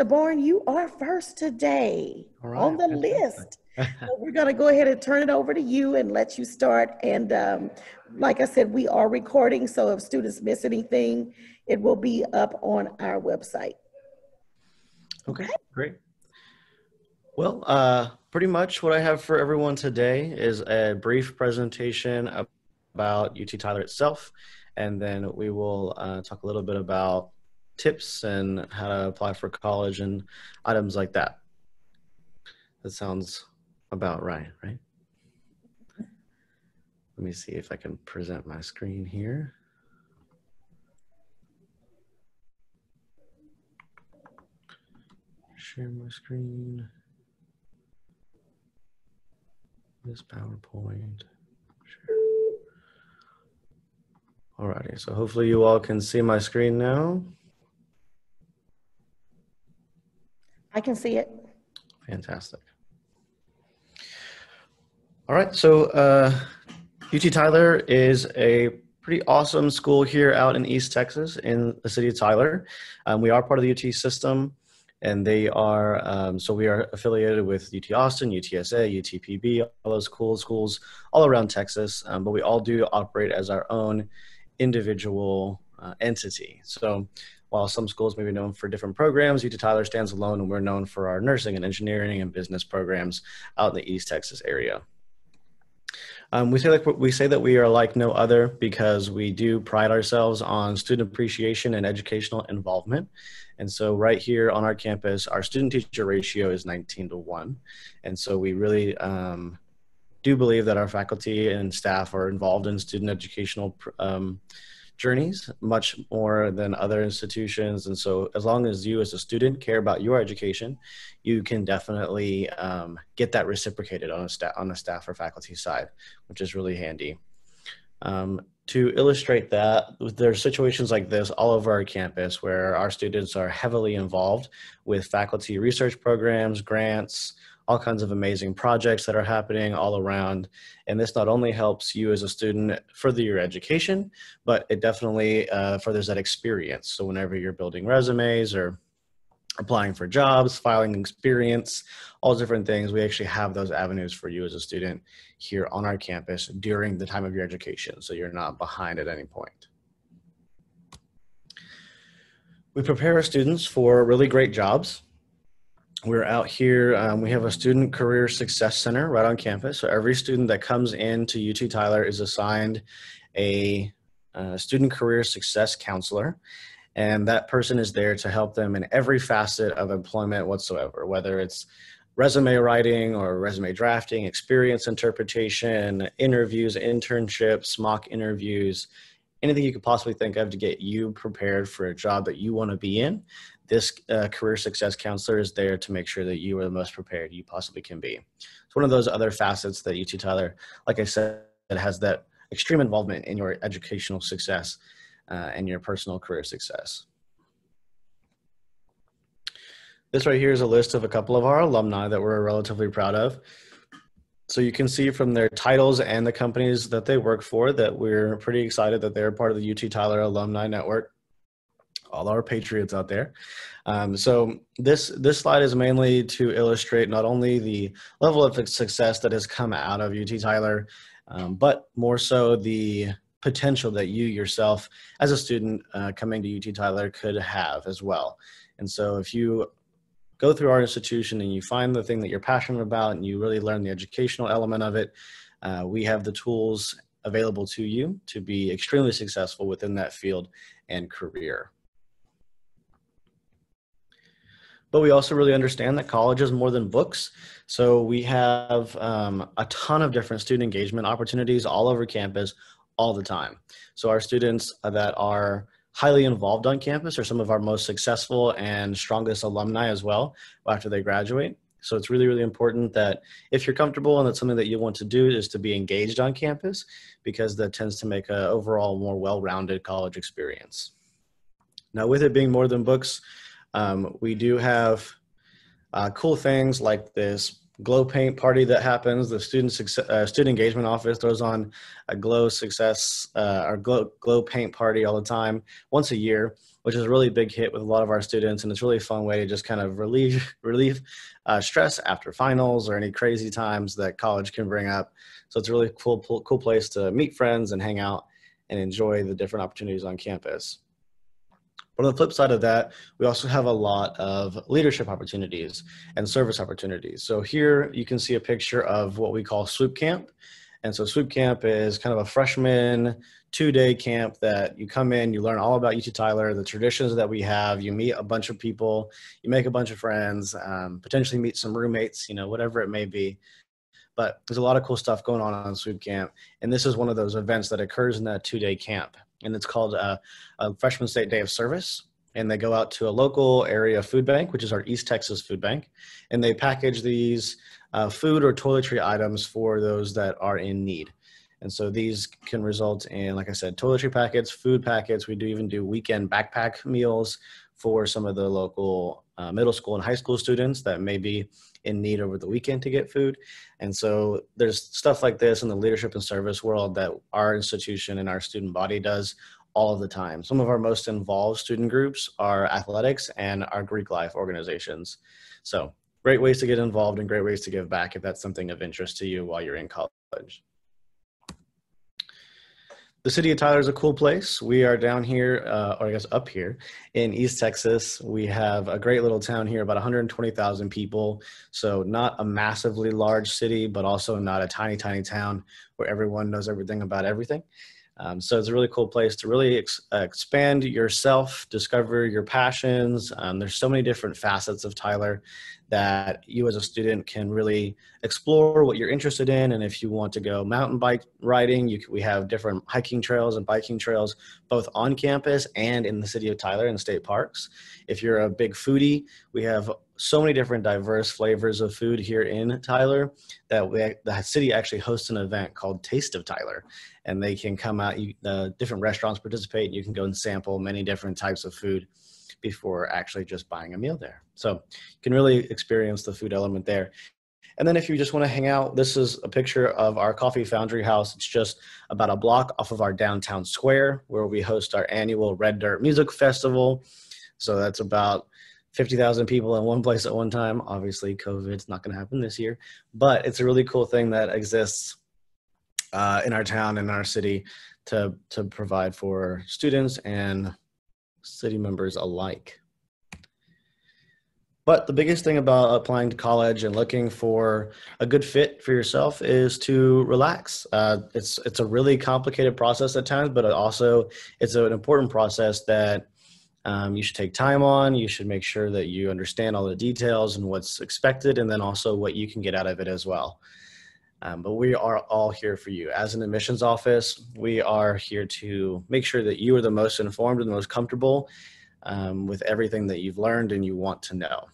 Mr. Bourne, you are first today All on right, the fantastic. list. So we're going to go ahead and turn it over to you and let you start. And like I said, we are recording, so if students miss anything, it will be up on our website. Okay, great. Well, pretty much what I have for everyone today is a brief presentation about UT Tyler itself, and then we will talk a little bit about tips and how to apply for college and items like that. That sounds about right, right? Let me see if I can present my screen here. Share my screen. This PowerPoint. Share. Alrighty, so hopefully you all can see my screen now. I can see it. Fantastic. All right, so UT Tyler is a pretty awesome school here out in East Texas in the city of Tyler. We are part of the UT system, and they are, so we are affiliated with UT Austin, UTSA, UTPB, all those cool schools all around Texas, but we all do operate as our own individual entity. So while some schools may be known for different programs, UT Tyler stands alone, and we're known for our nursing and engineering and business programs out in the East Texas area. We say that we are like no other because we do pride ourselves on student appreciation and educational involvement. And so right here on our campus, our student-teacher ratio is 19-1. And so we really do believe that our faculty and staff are involved in student educational journeys much more than other institutions. And so as long as you as a student care about your education, you can definitely get that reciprocated on a staff or faculty side, which is really handy. To illustrate that, there are situations like this all over our campus where our students are heavily involved with faculty research programs, grants, all kinds of amazing projects that are happening all around. And this not only helps you as a student further your education, but it definitely furthers that experience. So whenever you're building resumes or applying for jobs, filing experience, all different things, we actually have those avenues for you as a student here on our campus during the time of your education, so you're not behind at any point. We prepare our students for really great jobs. We're out here, we have a student career success center right on campus. So every student that comes into UT Tyler is assigned a student career success counselor. And that person is there to help them in every facet of employment whatsoever, whether it's resume writing or resume drafting, experience interpretation, interviews, internships, mock interviews, anything you could possibly think of to get you prepared for a job that you want to be in. This career success counselor is there to make sure that you are the most prepared you possibly can be. It's one of those other facets that UT Tyler, like I said, has that extreme involvement in your educational success and your personal career success. This right here is a list of a couple of our alumni that we're relatively proud of. So you can see from their titles and the companies that they work for that we're pretty excited that they're part of the UT Tyler Alumni Network. All our patriots out there. So this slide is mainly to illustrate not only the level of success that has come out of UT Tyler, but more so the potential that you yourself as a student coming to UT Tyler could have as well. And so if you go through our institution and you find the thing that you're passionate about and you really learn the educational element of it, we have the tools available to you to be extremely successful within that field and career. But we also really understand that college is more than books. So we have a ton of different student engagement opportunities all over campus all the time. So our students that are highly involved on campus are some of our most successful and strongest alumni as well after they graduate. So it's really, really important that if you're comfortable and that's something that you want to do is to be engaged on campus, because that tends to make an overall more well-rounded college experience. Now, with it being more than books, we do have cool things like this glow paint party that happens. The student engagement office throws on a glow paint party all the time, once a year. which is a really big hit with a lot of our students. And it's really a fun way to just kind of relieve stress after finals or any crazy times that college can bring up. So it's a really cool place to meet friends and hang out and enjoy the different opportunities on campus. But on the flip side of that, we also have a lot of leadership opportunities and service opportunities. So here you can see a picture of what we call Swoop Camp. And so Swoop Camp is kind of a freshman 2-day camp that you come in, you learn all about UT Tyler, the traditions that we have, you meet a bunch of people, you make a bunch of friends, potentially meet some roommates, you know, whatever it may be. But there's a lot of cool stuff going on Swoop Camp. And this is one of those events that occurs in that 2-day camp. And it's called a Freshman State Day of Service. And they go out to a local area food bank, which is our East Texas food bank. And they package these food or toiletry items for those that are in need. And so these can result in, like I said, toiletry packets, food packets. We do even do weekend backpack meals for some of the local middle school and high school students that may be in need over the weekend to get food. And so there's stuff like this in the leadership and service world that our institution and our student body does all of the time. Some of our most involved student groups are athletics and our Greek life organizations. So great ways to get involved and great ways to give back if that's something of interest to you while you're in college. The city of Tyler is a cool place. We are down here, or I guess up here in East Texas. We have a great little town here, about 120,000 people. So not a massively large city, but also not a tiny, tiny town where everyone knows everything about everything. So it's a really cool place to really expand yourself, discover your passions. There's so many different facets of Tyler that you as a student can really explore what you're interested in. And if you want to go mountain bike riding, we have different hiking trails and biking trails, both on campus and in the city of Tyler and state parks. If you're a big foodie, we have so many different diverse flavors of food here in Tyler that the city actually hosts an event called Taste of Tyler. And they can come out, different restaurants participate, and you can go and sample many different types of food before actually just buying a meal there. So you can really experience the food element there. And then if you just want to hang out, this is a picture of our Coffee Foundry House. It's just about a block off of our downtown square where we host our annual Red Dirt Music Festival. So that's about 50,000 people in one place at one time. Obviously, COVID's not going to happen this year, but it's a really cool thing that exists in our town and our city to provide for students and city members alike. But the biggest thing about applying to college and looking for a good fit for yourself is to relax. It's a really complicated process at times, but it's an important process that you should take time on. You should make sure that you understand all the details and what's expected, and then also what you can get out of it as well. But we are all here for you. As an admissions office, we are here to make sure that you are the most informed and the most comfortable with everything that you've learned and you want to know.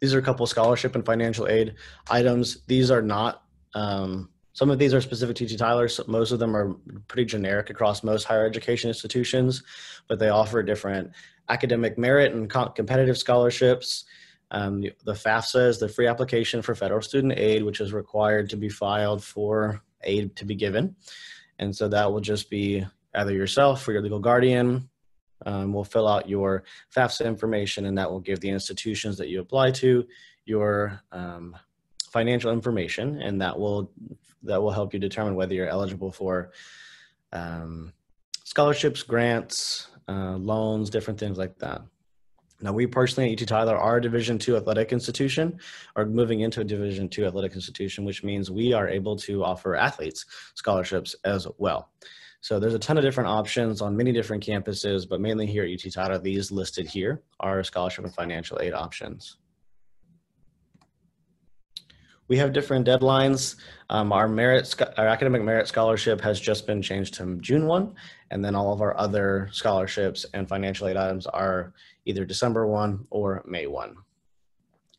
These are a couple scholarship and financial aid items. These are not, some of these are specific to UT Tyler. So most of them are pretty generic across most higher education institutions, but they offer different academic merit and competitive scholarships. The FAFSA is the free application for federal student aid, which is required to be filed for aid to be given. And so that will just be either yourself or your legal guardian will fill out your FAFSA information, and that will give the institutions that you apply to your financial information, and that will help you determine whether you're eligible for scholarships, grants, loans, different things like that. Now, we personally at UT Tyler are a Division II athletic institution, or moving into a Division II athletic institution, which means we are able to offer athletes scholarships as well. So there's a ton of different options on many different campuses, but mainly here at UT Tyler, these listed here are scholarship and financial aid options. We have different deadlines. Our academic merit scholarship has just been changed to June 1, and then all of our other scholarships and financial aid items are either December 1 or May 1.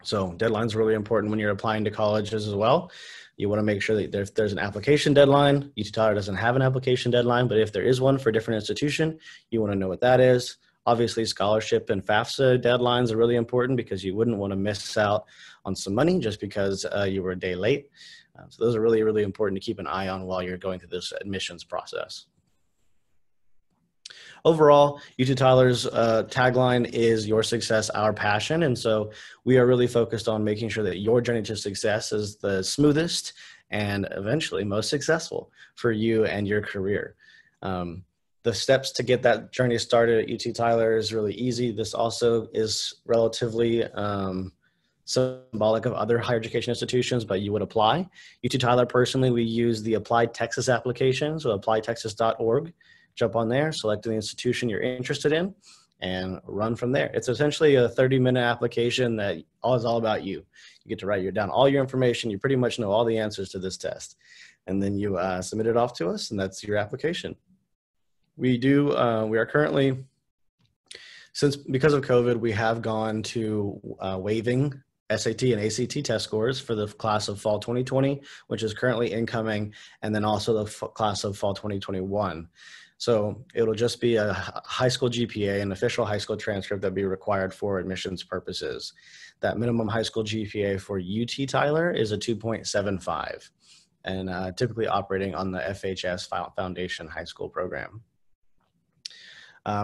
So deadlines are really important when you're applying to colleges as well. You want to make sure that if there's an application deadline, UT Tyler doesn't have an application deadline, but if there is one for a different institution, you want to know what that is. Obviously, scholarship and FAFSA deadlines are really important because you wouldn't want to miss out on some money just because you were a day late. So those are really, really important to keep an eye on while you're going through this admissions process. overall, UT Tyler's tagline is "Your success, our passion," and so we are really focused on making sure that your journey to success is the smoothest and eventually most successful for you and your career. The steps to get that journey started at UT Tyler is really easy. This also is relatively symbolic of other higher education institutions, but you would apply. UT Tyler, personally, we use the Applied Texas application, so applytexas.org. Jump on there, select the institution you're interested in, and run from there. It's essentially a 30-minute application that is all about you. You get to write down all your information. You pretty much know all the answers to this test. And then you submit it off to us, and that's your application. We are currently, because of COVID, we have gone to waiving SAT and ACT test scores for the class of fall 2020, which is currently incoming, and then also the class of fall 2021. So it'll just be a high school GPA, an official high school transcript that be required for admissions purposes. That minimum high school GPA for UT Tyler is a 2.75, and typically operating on the FHS Foundation High School program.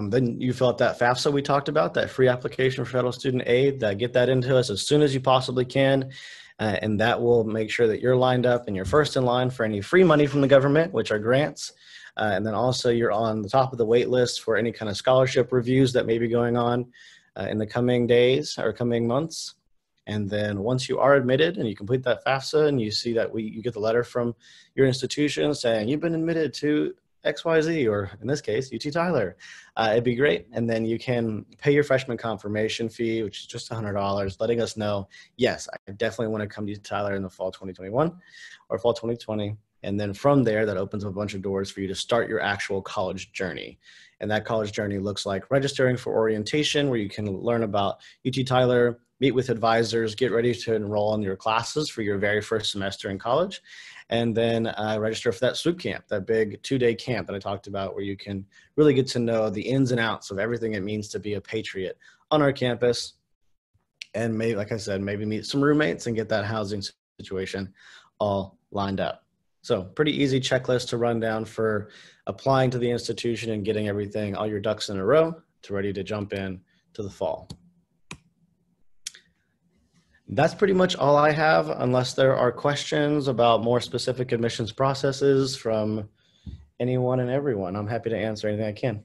Then you fill out that FAFSA we talked about, that free application for federal student aid. Get that into us as soon as you possibly can, and that will make sure that you're lined up and you're first in line for any free money from the government, which are grants. And then also you're on the top of the wait list for any kind of scholarship reviews that may be going on in the coming days or coming months. And then once you are admitted and you complete that FAFSA and you see that you get the letter from your institution saying you've been admitted to XYZ, or in this case, UT Tyler, it'd be great. And then you can pay your freshman confirmation fee, which is just $100, letting us know, yes, I definitely want to come to UT Tyler in the fall 2021 or fall 2020. And then from there, that opens up a bunch of doors for you to start your actual college journey. And that college journey looks like registering for orientation, where you can learn about UT Tyler, meet with advisors, get ready to enroll in your classes for your very first semester in college, and then register for that swoop camp, that big 2-day camp that I talked about, where you can really get to know the ins and outs of everything it means to be a patriot on our campus. And maybe, like I said, maybe meet some roommates and get that housing situation all lined up. So pretty easy checklist to run down for applying to the institution and getting everything, all your ducks in a row, to ready to jump in to the fall. That's pretty much all I have, unless there are questions about more specific admissions processes from anyone and everyone. I'm happy to answer anything I can.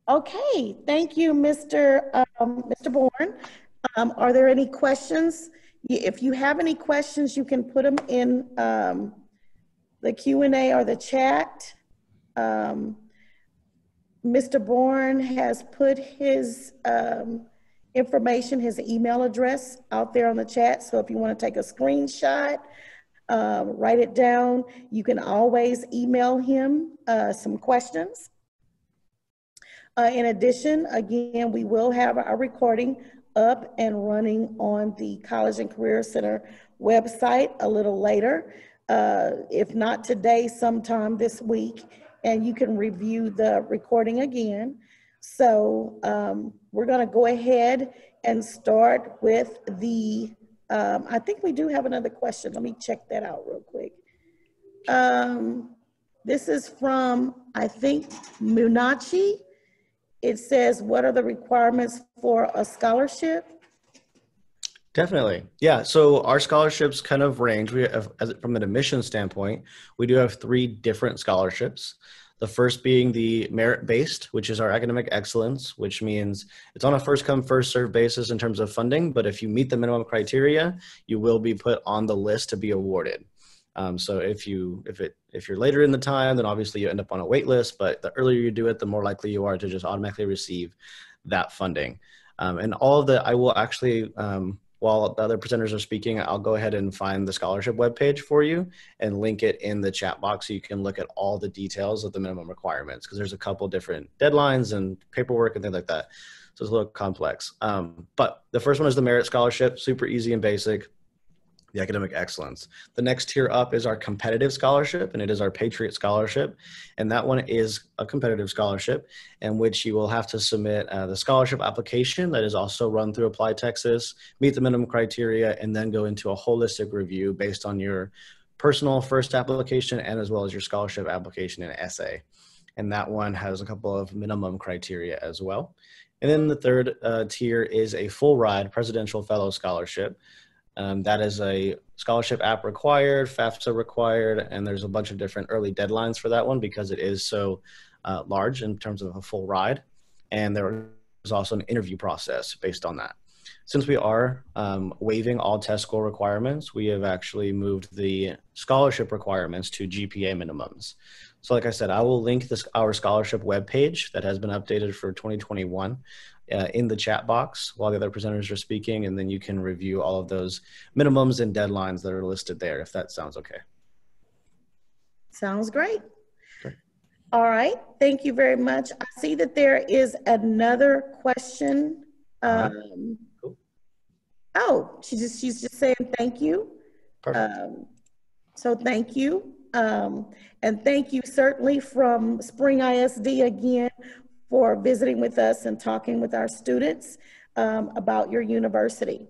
Okay, thank you, Mr. Bourne. Are there any questions? If you have any questions, you can put them in the Q&A or the chat. Mr. Bourne has put his information, his email address out there on the chat. So if you want to take a screenshot, write it down, you can always email him some questions. In addition, again, we will have our recording up and running on the College and Career Center website a little later. If not today, sometime this week, and you can review the recording again. So we're gonna go ahead and start with the, I think we do have another question. Let me check that out real quick. This is from, I think, Munachi. It says, what are the requirements for a scholarship? Definitely. Yeah. So our scholarships kind of range. We have, from an admission standpoint, we do have 3 different scholarships. The first being the merit-based, which is our academic excellence, which means it's on a first-come, first-served basis in terms of funding. But if you meet the minimum criteria, you will be put on the list to be awarded. So if you're later in the time, then obviously you end up on a wait list, but the earlier you do it, the more likely you are to just automatically receive that funding. And all of the, I will actually, while the other presenters are speaking, I'll go ahead and find the scholarship webpage for you and link it in the chat box so you can look at all the details of the minimum requirements, because there's a couple different deadlines and paperwork and things like that. So it's a little complex. But the first one is the merit scholarship, super easy and basic. The academic excellence. The next tier up is our competitive scholarship, and it is our Patriot Scholarship. And that one is a competitive scholarship in which you will have to submit the scholarship application that is also run through Apply Texas, meet the minimum criteria, and then go into a holistic review based on your personal first application and as well as your scholarship application and essay. And that one has a couple of minimum criteria as well. And then the third tier is a full ride presidential fellow scholarship. That is a scholarship app required, FAFSA required, and there's a bunch of different early deadlines for that one because it is so large in terms of a full ride. And there is also an interview process based on that. Since we are waiving all test score requirements, we have actually moved the scholarship requirements to GPA minimums. So like I said, I will link our scholarship webpage that has been updated for 2021 in the chat box while the other presenters are speaking, and then you can review all of those minimums and deadlines that are listed there, if that sounds okay. Sounds great. All right, thank you very much. I see that there is another question. Right. Cool. Oh, she's just saying thank you. Perfect. So thank you. And thank you certainly from Spring ISD again for visiting with us and talking with our students about your university.